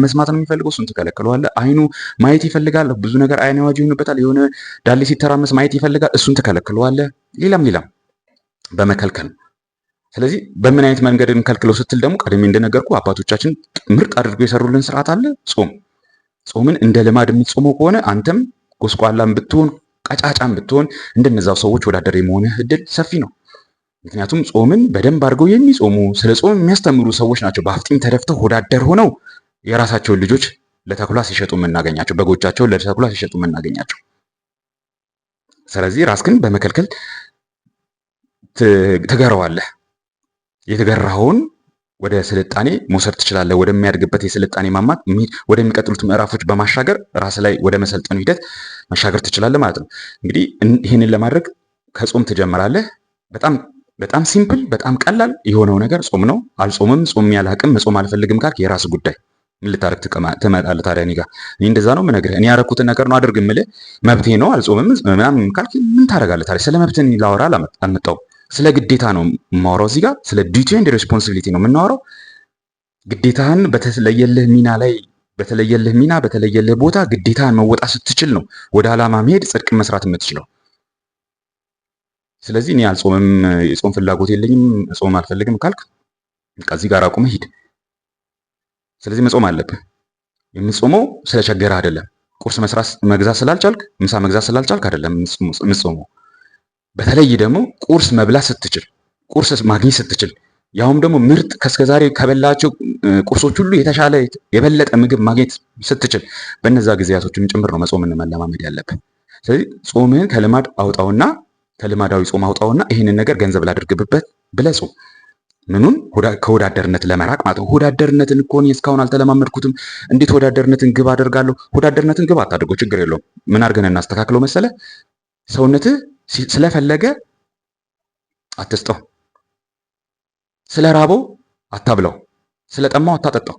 መስማት ነው የሚፈልገው፣ እሱን ትከለክለዋለህ። አይኑ ማየት ይፈልጋል፣ ብዙ ነገር አይን አዋጅ ይሆንበታል። የሆነ ዳሌ ሲተራመስ ማየት ይፈልጋል፣ እሱን ትከለክለዋለህ። ሌላም በመከልከል ነው። ስለዚህ በምን አይነት መንገድ እንከልክለው ስትል ደግሞ ቀደም እንደነገርኩ አባቶቻችን ምርጥ አድርገው የሰሩልን ስርዓት አለ። ጾምን እንደ ልማድ የምትጾመው ከሆነ አንተም ጎስቋላም ብትሆን ቀጫጫም ብትሆን እንደነዛው ሰዎች ወዳደር የመሆንህ እድል ሰፊ ነው። ምክንያቱም ጾምን በደንብ አድርገው የሚጾሙ ስለ ጾም የሚያስተምሩ ሰዎች ናቸው በአፍጢም ተደፍተው ወዳደር ሆነው የራሳቸውን ልጆች ለተኩላ ሲሸጡ የምናገኛቸው፣ በጎቻቸውን ለተኩላ ሲሸጡ የምናገኛቸው። ስለዚህ ራስህን በመከልከል ትገረዋለህ። የተገራኸውን ወደ ስልጣኔ መውሰድ ትችላለህ። ወደሚያድግበት የስልጣኔ ማማት ወደሚቀጥሉት ምዕራፎች በማሻገር ራስ ላይ ወደ መሰልጠኑ ሂደት መሻገር ትችላለህ ማለት ነው። እንግዲህ ይህንን ለማድረግ ከጾም ትጀምራለህ። በጣም ሲምፕል፣ በጣም ቀላል የሆነው ነገር ጾም ነው። አልጾምም፣ ጾም ያላቅም፣ መጾም አልፈልግም ካልክ የራስ ጉዳይ። ምን ልታደርግ ትመጣለህ ታዲያ? እኔ እንደዛ ነው የምነግርህ። እኔ ያደረኩትን ነገር ነው አድርግ የምልህ። መብቴ ነው አልጾምም ምናምን ካልክ ምን ታደርጋለህ ታዲያ? ስለ መብትህ ላወራ አልመጣሁም። ስለ ግዴታ ነው የማወራው። እዚህ ጋር ስለ ዲዩቲ ኤንድ ሬስፖንሲቢሊቲ ነው የምናወራው። ግዴታህን በተለየልህ ሚና በተለየልህ ቦታ ግዴታህን መወጣት ስትችል ነው ወደ ዓላማ መሄድ፣ ጽድቅ መስራት የምትችለው። ስለዚህ እኔ አልጾምም፣ የጾም ፍላጎት የለኝም፣ መጾም አልፈልግም ካልክ ከዚህ ጋር አቁመህ ሂድ። ስለዚህ መጾም አለብህ። የምትጾመው ስለቸገረህ አይደለም። ቁርስ መግዛት ስላልቻልክ፣ ምሳ መግዛት ስላልቻልክ አይደለም የምትጾመው። በተለይ ደግሞ ቁርስ መብላት ስትችል፣ ቁርስ ማግኘት ስትችል፣ ያውም ደግሞ ምርጥ ከእስከዛሬ ከበላቸው ቁርሶች ሁሉ የተሻለ የበለጠ ምግብ ማግኘት ስትችል፣ በእነዛ ጊዜያቶችም ጭምር ነው መጾምን መለማመድ ያለብን። ስለዚህ ጾምህን ከልማድ አውጣውና ከልማዳዊ ጾም አውጣውና ይህንን ነገር ገንዘብ ላድርግብበት ብለህ ጾም። ምኑን? ከወዳደርነት ለመራቅ ማለት ነው። ወዳደርነትን እኮ እኔ እስካሁን አልተለማመድኩትም፣ እንዴት ወዳደርነትን ግብ አደርጋለሁ? ወዳደርነትን ግብ አታድርገው፣ ችግር የለውም። ምን አድርገን እናስተካክለው መሰለ? ሰውነትህ ስለፈለገ አትስጠው፣ ስለራበው አታብላው፣ ስለጠማው አታጠጣው፣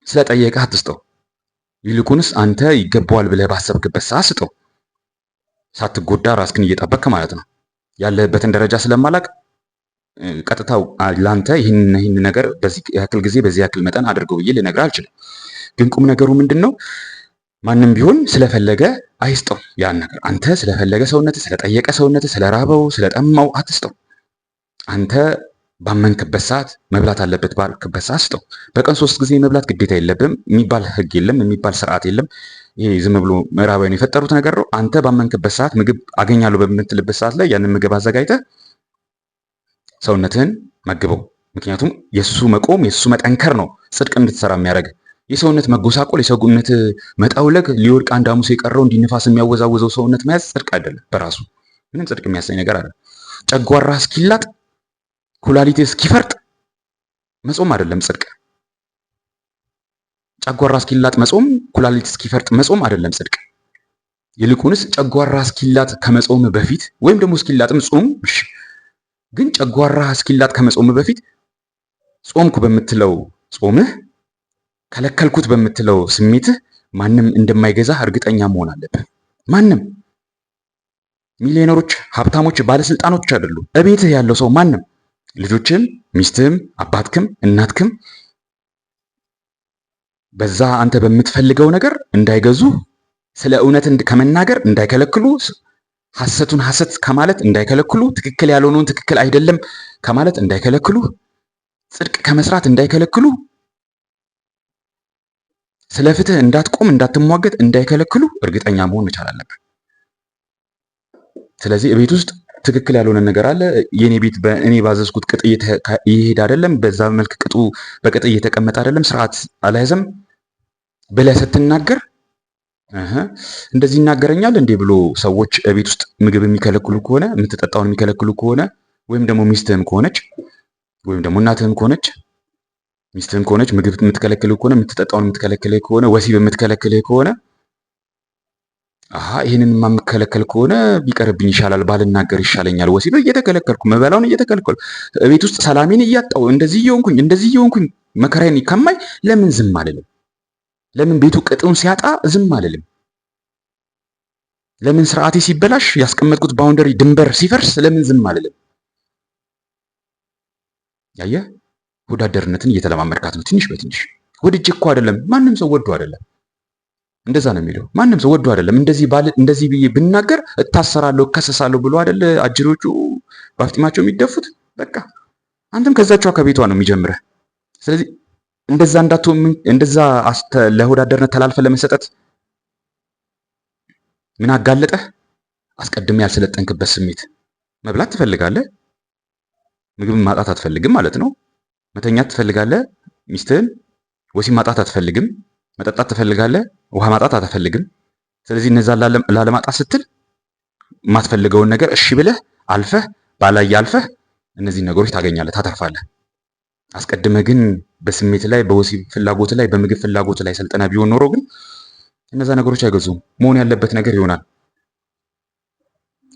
ስለጠየቀህ አትስጠው። ይልቁንስ አንተ ይገባዋል ብለህ ባሰብክበት ሰዓት ስጠው። ሳትጎዳ ራስህን እየጠበቅክ ማለት ነው። ያለህበትን ደረጃ ስለማላቅ ቀጥታው ላንተ ይህን ነገር በዚህ ያክል ጊዜ በዚህ ያክል መጠን አድርገው ብዬ ልነግርህ አልችልም። ግን ቁም ነገሩ ምንድነው? ማንም ቢሆን ስለፈለገ አይስጠው ያን ነገር። አንተ ስለፈለገ ሰውነትህ ስለጠየቀ ሰውነትህ ስለራበው ስለጠማው አትስጠው። አንተ ባመንክበት ሰዓት መብላት አለበት ባልክበት ሰዓት ስጠው። በቀን 3 ጊዜ መብላት ግዴታ የለብም የሚባል ህግ የለም፣ የሚባል ስርዓት የለም። ይሄ ዝም ብሎ ምዕራባውያን የፈጠሩት ነገር ነው። አንተ ባመንክበት ሰዓት ምግብ አገኛለሁ በምትልበት ሰዓት ላይ ያንን ምግብ አዘጋጅተህ ሰውነትህን መግበው። ምክንያቱም የሱ መቆም የሱ መጠንከር ነው ጽድቅ እንድትሰራ የሚያደርግ። የሰውነት መጎሳቆል የሰውነት መጠውለግ ሊወድቅ አንድ ሐሙስ የቀረው እንዲንፋስ የሚያወዛውዘው ሰውነት መያዝ ጽድቅ አይደለም። በራሱ ምንም ጽድቅ የሚያሰኝ ነገር አይደለም። ጨጓራ እስኪላጥ ኩላሊት እስኪፈርጥ መጾም አይደለም ጽድቅ። ጨጓራ እስኪላጥ መጾም፣ ኩላሊት እስኪፈርጥ መጾም አይደለም ጽድቅ። ይልቁንስ ጨጓራ እስኪላጥ ከመጾም በፊት ወይም ደግሞ እስኪላጥም ጾም፣ እሺ፣ ግን ጨጓራ እስኪላጥ ከመጾም በፊት ጾምኩ በምትለው ጾምህ ከለከልኩት በምትለው ስሜትህ ማንም እንደማይገዛህ እርግጠኛ መሆን አለብህ። ማንም ሚሊዮነሮች፣ ሀብታሞች፣ ባለስልጣኖች አይደሉም። እቤትህ ያለው ሰው ማንም ልጆችም፣ ሚስትህም፣ አባትክም፣ እናትክም በዛ አንተ በምትፈልገው ነገር እንዳይገዙ፣ ስለ እውነት ከመናገር እንዳይከለክሉ፣ ሐሰቱን ሐሰት ከማለት እንዳይከለክሉ፣ ትክክል ያልሆነውን ትክክል አይደለም ከማለት እንዳይከለክሉ፣ ጽድቅ ከመስራት እንዳይከለክሉ፣ ስለ ፍትህ እንዳትቆም እንዳትሟገት እንዳይከለክሉ እርግጠኛ መሆን መቻል አለብን። ስለዚህ ቤት ውስጥ ትክክል ያልሆነ ነገር አለ፣ የኔ ቤት በእኔ ባዘዝኩት ቅጥ እየሄደ አይደለም፣ በዛ መልክ ቅጡ በቅጥ እየተቀመጠ አይደለም፣ ስርዓት አልያዘም ብለህ ስትናገር እንደዚህ ይናገረኛል እንዴ ብሎ ሰዎች ቤት ውስጥ ምግብ የሚከለክሉ ከሆነ የምትጠጣውን የሚከለክሉ ከሆነ ወይም ደግሞ ሚስትህም ከሆነች ወይም ደግሞ እናትህም ከሆነች ሚስትህም ከሆነች ምግብ የምትከለክልህ ከሆነ የምትጠጣውን የምትከለክልህ ከሆነ ወሲብ የምትከለክልህ ከሆነ ይህንን የማምከለከል ከሆነ ቢቀርብኝ ይሻላል፣ ባልናገር ይሻለኛል፣ ወሲብ እየተከለከልኩ መበላውን እየተከለከልኩ ቤት ውስጥ ሰላሜን እያጣው እንደዚህ እየሆንኩኝ መከራዬን ከማይ ለምን ዝም አልልም? ለምን ቤቱ ቅጡን ሲያጣ ዝም አልልም? ለምን ስርዓቴ ሲበላሽ ያስቀመጥኩት ባውንደሪ ድንበር ሲፈርስ ለምን ዝም አልልም? ያየህ ወዳደርነትን እየተለማመድካት ነው ትንሽ በትንሽ። ወድጄ እኮ አይደለም፣ ማንም ሰው ወዶ አይደለም። እንደዛ ነው የሚለው። ማንም ሰው ወዶ አይደለም። እንደዚህ ብዬ ብናገር እታሰራለሁ እከሰሳለሁ ብሎ አይደለ አጅሮቹ ባፍጢማቸው የሚደፉት። በቃ አንተም ከዛቿ ከቤቷ ነው የሚጀምረህ። ስለዚህ እንደዛ እንዳትሆን እንደዛ ለወዳደርነት ተላልፈ ለመሰጠት ምን አጋለጠህ? አስቀድሜ ያልሰለጠንክበት ስሜት። መብላት ትፈልጋለህ፣ ምግብ ማጣት አትፈልግም ማለት ነው። መተኛት ትፈልጋለህ፣ ሚስትህን ወሲብ ማጣት አትፈልግም። መጠጣት ትፈልጋለህ፣ ውሃ ማጣት አትፈልግም። ስለዚህ እነዛ ላለማጣት ስትል የማትፈልገውን ነገር እሺ ብለህ አልፈህ ባላየ አልፈህ እነዚህ ነገሮች ታገኛለህ፣ ታተርፋለህ። አስቀድመህ ግን በስሜት ላይ በወሲብ ፍላጎት ላይ በምግብ ፍላጎት ላይ ሰልጠና ቢሆን ኖሮ ግን እነዛ ነገሮች አይገዙም። መሆን ያለበት ነገር ይሆናል።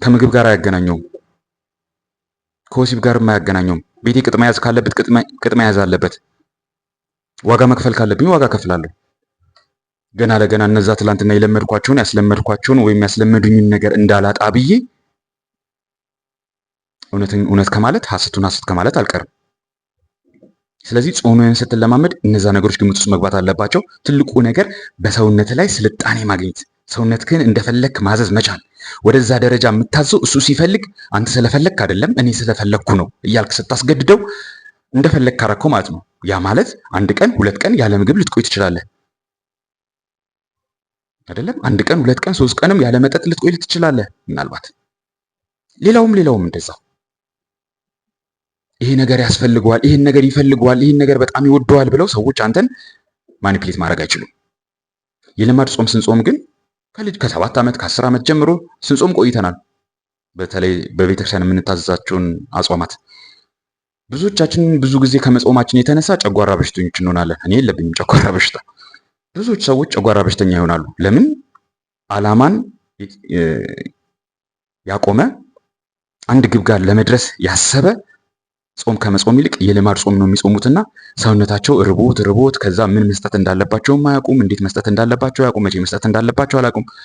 ከምግብ ጋር አያገናኘውም፣ ከወሲብ ጋር አያገናኘውም። ቤቴ ቅጥ መያዝ ካለበት ቅጥ መያዝ አለበት። ዋጋ መክፈል ካለብኝ ዋጋ ከፍላለሁ። ገና ለገና እነዛ ትላንትና የለመድኳቸውን ያስለመድኳቸውን ወይም ያስለመዱኝን ነገር እንዳላጣ ብዬ እውነትን እውነት ከማለት ሐሰቱን ሐሰት ከማለት አልቀርም። ስለዚህ ጾምህን ስትለማመድ እነዛ ነገሮች ግምት ውስጥ መግባት አለባቸው። ትልቁ ነገር በሰውነት ላይ ስልጣኔ ማግኘት፣ ሰውነትህን እንደፈለክ ማዘዝ መቻል። ወደዛ ደረጃ የምታዘው እሱ ሲፈልግ አንተ ስለፈለክ አይደለም፣ እኔ ስለፈለኩ ነው እያልክ ስታስገድደው እንደፈለክ ካረከው ማለት ነው። ያ ማለት አንድ ቀን ሁለት ቀን ያለ ምግብ ልትቆይ ትችላለህ አይደለም? አንድ ቀን ሁለት ቀን ሶስት ቀንም ያለ መጠጥ ልትቆይ ትችላለህ ምናልባት። ሌላውም እንደዛው ይሄ ነገር ያስፈልገዋል፣ ይሄን ነገር ይፈልገዋል፣ ይሄን ነገር በጣም ይወደዋል ብለው ሰዎች አንተን ማኒፕሌት ማድረግ አይችሉም። የልማድ ጾም ስንጾም ግን ከ7 ዓመት ከ10 ዓመት ጀምሮ ስንጾም ቆይተናል። በተለይ በቤተክርስቲያን የምንታዘዛቸውን አጽዋማት ብዙዎቻችን ብዙ ጊዜ ከመጾማችን የተነሳ ጨጓራ በሽተኞች እንሆናለን። እኔ የለብኝም ጨጓራ በሽታ። ብዙዎች ሰዎች ጨጓራ በሽተኛ ይሆናሉ። ለምን? ዓላማን ያቆመ አንድ ግብ ጋር ለመድረስ ያሰበ ጾም ከመጾም ይልቅ የልማድ ጾም ነው የሚጾሙትና ሰውነታቸው ርቦት ከዛ ምን መስጠት እንዳለባቸውም አያውቁም። እንዴት መስጠት እንዳለባቸው አያውቁም። መቼ መስጠት እንዳለባቸው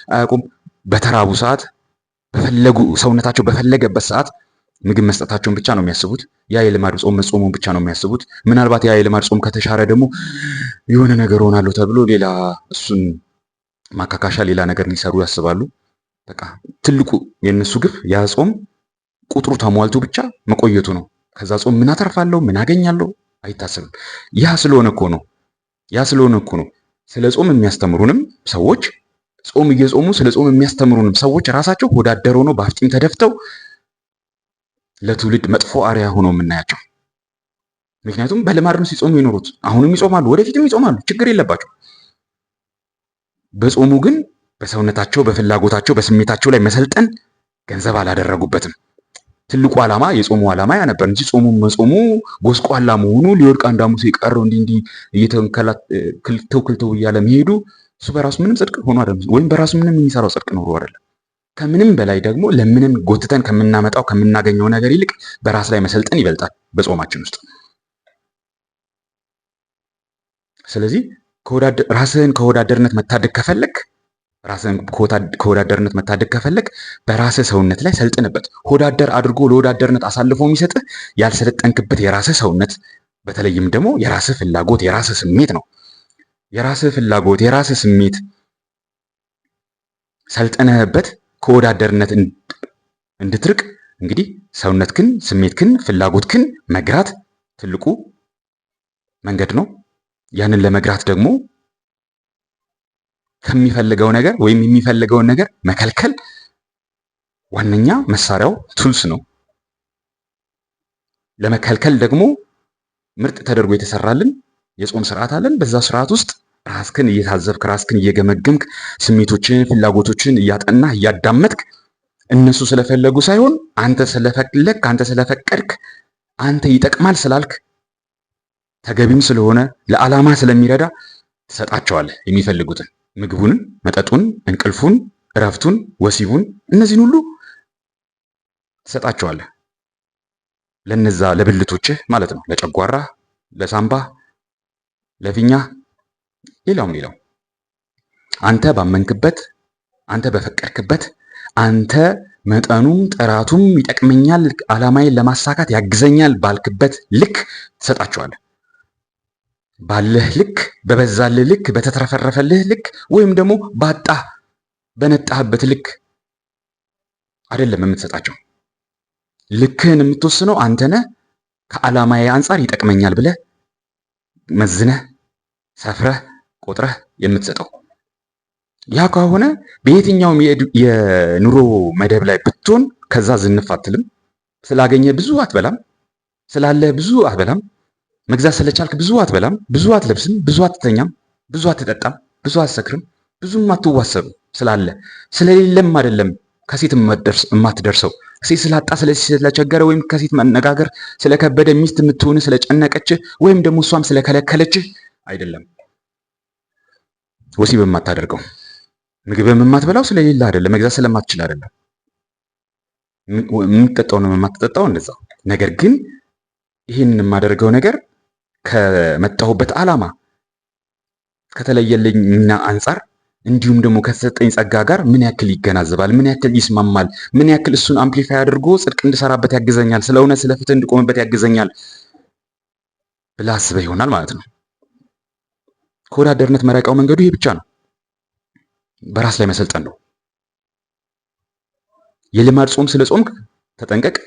አያውቁም። በተራቡ ሰዓት ሰውነታቸው በፈለገበት ሰዓት ምግብ መስጠታቸውን ብቻ ነው የሚያስቡት። ያ የልማድ ጾም መጾሙን ብቻ ነው የሚያስቡት። ምናልባት ያ የልማድ ጾም ከተሻረ ደግሞ የሆነ ነገር ሆናለሁ ተብሎ ሌላ እሱን ማካካሻ ሌላ ነገር ሊሰሩ ያስባሉ። በቃ ትልቁ የነሱ ግብ ያ ጾም ቁጥሩ ተሟልቶ ብቻ መቆየቱ ነው። ከዛ ጾም ምን አተርፋለሁ ምን አገኛለሁ አይታሰብም። ያ ስለሆነ እኮ ነው ስለ ጾም የሚያስተምሩንም ሰዎች ጾም እየጾሙ ስለ ጾም የሚያስተምሩንም ሰዎች ራሳቸው ሆዳደር ሆነው በአፍጢም ተደፍተው ለትውልድ መጥፎ አርያ ሆነው የምናያቸው። ምክንያቱም በልማድ ነው ሲጾሙ የኖሩት። አሁንም ይጾማሉ፣ ወደፊትም ይጾማሉ፣ ችግር የለባቸው። በጾሙ ግን በሰውነታቸው በፍላጎታቸው በስሜታቸው ላይ መሰልጠን ገንዘብ አላደረጉበትም። ትልቁ ዓላማ የጾሙ ዓላማ ያ ነበር እንጂ መጾሙ ጎስቋላ መሆኑ ሊወድቅ አንድ ሙሴ ቀረው እንዲህ ክልተው እያለ መሄዱ እሱ በራሱ ምንም ጽድቅ ሆኖ አይደለም፣ ወይም በራሱ ምንም የሚሰራው ጽድቅ ኖሮ አይደለም። ከምንም በላይ ደግሞ ለምንም ጎትተን ከምናመጣው ከምናገኘው ነገር ይልቅ በራስ ላይ መሰልጠን ይበልጣል በጾማችን ውስጥ። ስለዚህ ራስህን ከወዳደርነት መታደግ ከፈለክ በራስህ ሰውነት ላይ ሰልጥንበት። ሆዳደር አድርጎ ለወዳደርነት አሳልፎ የሚሰጥህ ያልሰለጠንክበት የራስህ ሰውነት፣ በተለይም ደግሞ የራስህ ፍላጎት የራስህ ስሜት ነው። የራስህ ፍላጎት የራስህ ስሜት ሰልጥነህበት ከወዳደርነት እንድትርቅ እንግዲህ ሰውነትክን፣ ስሜትክን፣ ፍላጎትክን መግራት ትልቁ መንገድ ነው። ያንን ለመግራት ደግሞ ከሚፈልገው ነገር ወይም የሚፈልገውን ነገር መከልከል ዋነኛ መሳሪያው ቱልስ ነው። ለመከልከል ደግሞ ምርጥ ተደርጎ የተሰራልን የጾም ስርዓት አለን። በዛ ስርዓት ውስጥ ራስክን እየታዘብክ ራስክን እየገመገምክ ስሜቶችን፣ ፍላጎቶችን እያጠናህ እያዳመጥክ እነሱ ስለፈለጉ ሳይሆን አንተ ስለፈለግክ አንተ ስለፈቀድክ አንተ ይጠቅማል ስላልክ ተገቢም ስለሆነ ለዓላማ ስለሚረዳ ትሰጣቸዋለህ። የሚፈልጉትን ምግቡን፣ መጠጡን፣ እንቅልፉን፣ እረፍቱን፣ ወሲቡን እነዚህን ሁሉ ትሰጣቸዋለህ። ለነዛ ለብልቶችህ ማለት ነው። ለጨጓራ፣ ለሳምባ፣ ለፊኛ፣ ሌላውም ሌላው አንተ ባመንክበት አንተ በፈቀድክበት አንተ መጠኑም ጥራቱም ይጠቅመኛል፣ ዓላማዬን ለማሳካት ያግዘኛል ባልክበት ልክ ትሰጣቸዋለህ። ባለህ ልክ፣ በበዛልህ ልክ፣ በተትረፈረፈልህ ልክ ወይም ደግሞ ባጣህ በነጣህበት ልክ አይደለም የምትሰጣቸው። ልክህን የምትወስነው አንተ ነህ። ከዓላማዬ አንጻር ይጠቅመኛል ብለህ መዝነህ ሰፍረህ ቆጥረህ የምትሰጠው። ያ ከሆነ በየትኛውም የኑሮ መደብ ላይ ብትሆን ከዛ ዝንፍ አትልም። ስላገኘ ብዙ አትበላም፣ ስላለ ብዙ አትበላም፣ መግዛት ስለቻልክ ብዙ አትበላም፣ ብዙ አትለብስም፣ ብዙ አትተኛም፣ ብዙ አትጠጣም፣ ብዙ አትሰክርም፣ ብዙም አትዋሰብም። ስላለ ስለሌለም አይደለም ከሴት የማትደርሰው። ሴት ስላጣ ስለቸገረ ወይም ከሴት መነጋገር ስለከበደ ሚስት የምትሆን ስለጨነቀችህ ወይም ደግሞ እሷም ስለከለከለችህ አይደለም። ወሲብ የማታደርገው ምግብም የማትበላው ስለሌለ አይደለም፣ መግዛት ስለማትችል አይደለም። የምትጠጣውንም የማትጠጣው እንደዛው። ነገር ግን ይህንን የማደርገው ነገር ከመጣሁበት ዓላማ ከተለየልኝ ሚና አንጻር እንዲሁም ደግሞ ከተሰጠኝ ጸጋ ጋር ምን ያክል ይገናዘባል፣ ምን ያክል ይስማማል፣ ምን ያክል እሱን አምፕሊፋይ አድርጎ ጽድቅ እንድሰራበት ያግዘኛል፣ ስለ እውነት ስለ ፍትህ እንድቆምበት ያግዘኛል ብለህ አስበህ ይሆናል ማለት ነው። ከወዳደርነት መራቂያው መንገዱ ይሄ ብቻ ነው። በራስ ላይ መሰልጠን ነው። የልማድ ጾም ስለ ጾምክ ተጠንቀቅ።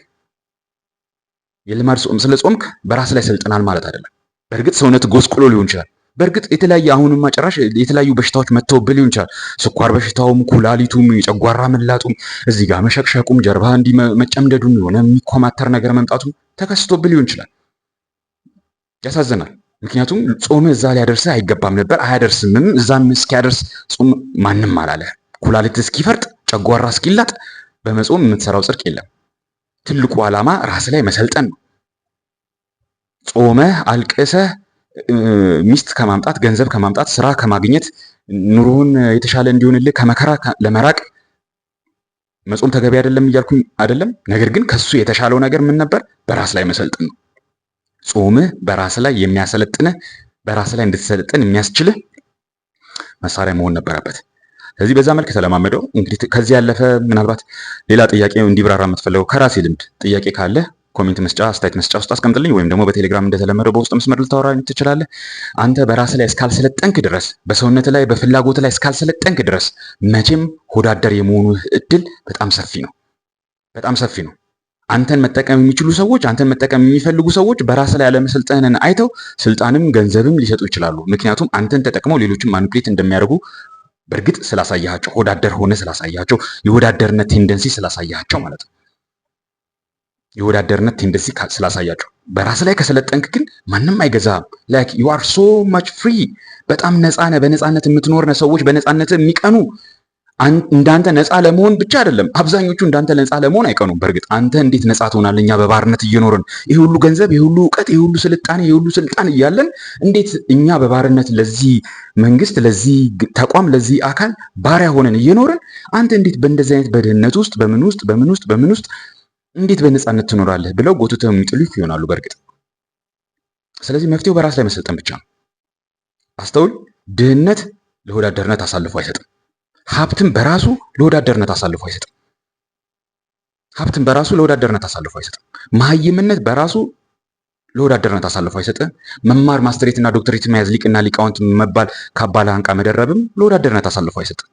የልማድ ጾም ስለ ጾምክ በራስ ላይ ሰልጥናል ማለት አይደለም። በእርግጥ ሰውነት ጎስቁሎ ሊሆን ይችላል። በእርግጥ የተለያየ አሁንማ ጭራሽ የተለያዩ በሽታዎች መጥተውብህ ሊሆን ይችላል። ስኳር በሽታውም፣ ኩላሊቱም፣ የጨጓራ መላጡም፣ እዚህ ጋር መሸቅሸቁም፣ ጀርባ እንዲህ መጨምደዱም፣ የሆነ የሚኮማተር ነገር መምጣቱም ተከስቶብህ ሊሆን ይችላል። ያሳዝናል። ምክንያቱም ጾም እዛ ሊያደርስህ አይገባም ነበር፣ አያደርስምም። እዛም እስኪያደርስ ጾም ማንም አላለ። ኩላሊት እስኪፈርጥ ጨጓራ እስኪላጥ በመጾም የምትሰራው ጽድቅ የለም። ትልቁ ዓላማ ራስ ላይ መሰልጠን ነው። ጾመህ አልቅሰህ ሚስት ከማምጣት ገንዘብ ከማምጣት ስራ ከማግኘት ኑሮውን የተሻለ እንዲሆንልህ ከመከራ ለመራቅ መጾም ተገቢ አይደለም እያልኩኝ አይደለም። ነገር ግን ከሱ የተሻለው ነገር ምን ነበር? በራስ ላይ መሰልጠን ነው። ጾምህ በራስ ላይ የሚያሰለጥንህ በራስ ላይ እንድትሰለጥን የሚያስችልህ መሳሪያ መሆን ነበረበት። ስለዚህ በዛ መልክ ተለማመደው። እንግዲህ ከዚህ ያለፈ ምናልባት ሌላ ጥያቄ እንዲብራራ የምትፈልገው ከራሴ ልምድ ጥያቄ ካለ ኮሜንት መስጫ አስተያየት መስጫ ውስጥ አስቀምጥልኝ፣ ወይም ደግሞ በቴሌግራም እንደተለመደው በውስጥ መስመር ልታወራኝ ትችላለህ። አንተ በራስ ላይ እስካልሰለጠንክ ድረስ በሰውነት ላይ በፍላጎት ላይ እስካልሰለጠንክ ድረስ መቼም ሆዳደር የመሆኑ እድል በጣም ሰፊ ነው። በጣም ሰፊ ነው። አንተን መጠቀም የሚችሉ ሰዎች፣ አንተን መጠቀም የሚፈልጉ ሰዎች በራስ ላይ ያለመሰልጠንን አይተው ስልጣንም ገንዘብም ሊሰጡ ይችላሉ። ምክንያቱም አንተን ተጠቅመው ሌሎችን ማኒፕሌት እንደሚያደርጉ በእርግጥ ስላሳያቸው፣ ሆዳደር ሆነ ስላሳያቸው፣ የሆዳደርነት ቴንደንሲ ስላሳያቸው ማለት ነው። የወዳደርነት ቴንደንሲ ስላሳያቸው። በራስ ላይ ከሰለጠንክ ግን ማንም አይገዛም። ላይክ ዩ አር ሶ ማች ፍሪ። በጣም ነፃ ነህ። በነፃነት የምትኖር ነህ። ሰዎች በነፃነት የሚቀኑ እንዳንተ ነፃ ለመሆን ብቻ አይደለም። አብዛኞቹ እንዳንተ ነፃ ለመሆን አይቀኑም። በእርግጥ አንተ እንዴት ነፃ ትሆናለህ? እኛ በባርነት እየኖርን ይሄ ሁሉ ገንዘብ፣ ይሄ ሁሉ እውቀት፣ ይሄ ሁሉ ስልጣኔ፣ ይሄ ሁሉ ስልጣን እያለን እንዴት እኛ በባርነት ለዚህ መንግስት፣ ለዚህ ተቋም፣ ለዚህ አካል ባሪያ ሆነን እየኖርን አንተ እንዴት በእንደዚህ አይነት በድህነት ውስጥ በምን ውስጥ እንዴት በነፃነት ትኖራለህ ብለው ጎትተው የሚጥሉህ ይሆናሉ በእርግጥ። ስለዚህ መፍትሄው በራስ ላይ መሰልጠን ብቻ ነው። አስተውል። ድህነት ለወዳደርነት አሳልፎ አይሰጥም። ሀብትም በራሱ ለወዳደርነት አሳልፎ አይሰጥም። ሀብትም በራሱ ለወዳደርነት አሳልፎ አይሰጥም። መሀይምነት በራሱ ለወዳደርነት አሳልፎ አይሰጥም። መማር ማስተሬት እና ዶክተሬት መያዝ፣ ሊቅና ሊቃውንት መባል፣ ካባ ለአንቃ መደረብም ለወዳደርነት አሳልፎ አይሰጥም።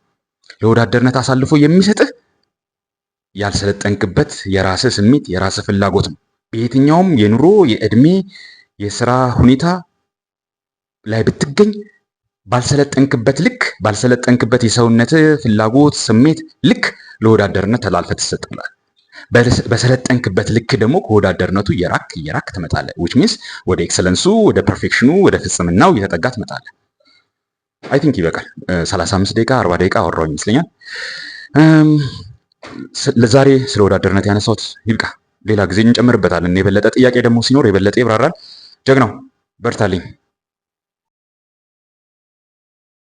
ለወዳደርነት አሳልፎ የሚሰጥህ ያልሰለጠንክበት የራስህ ስሜት፣ የራስህ ፍላጎት ነው። በየትኛውም የኑሮ የእድሜ የስራ ሁኔታ ላይ ብትገኝ ባልሰለጠንክበት ልክ ባልሰለጠንክበት የሰውነት ፍላጎት ስሜት ልክ ለወዳደርነት ተላልፈ ትሰጣለህ። በሰለጠንክበት ልክ ደግሞ ከወዳደርነቱ እየራክ ትመጣለህ። which means ወደ ኤክሰለንሱ፣ ወደ ፐርፌክሽኑ፣ ወደ ፍጽምናው እየተጠጋ ትመጣለህ። አይ ቲንክ ይበቃል። 35 ደቂቃ 40 ደቂቃ አወራሁ ይመስለኛል። ለዛሬ ስለ ወዳደርነት ያነሳሁት ይብቃ። ሌላ ጊዜ እንጨምርበታለን። የበለጠ ጥያቄ ደግሞ ሲኖር የበለጠ ይብራራል። ጀግናው በርታልኝ።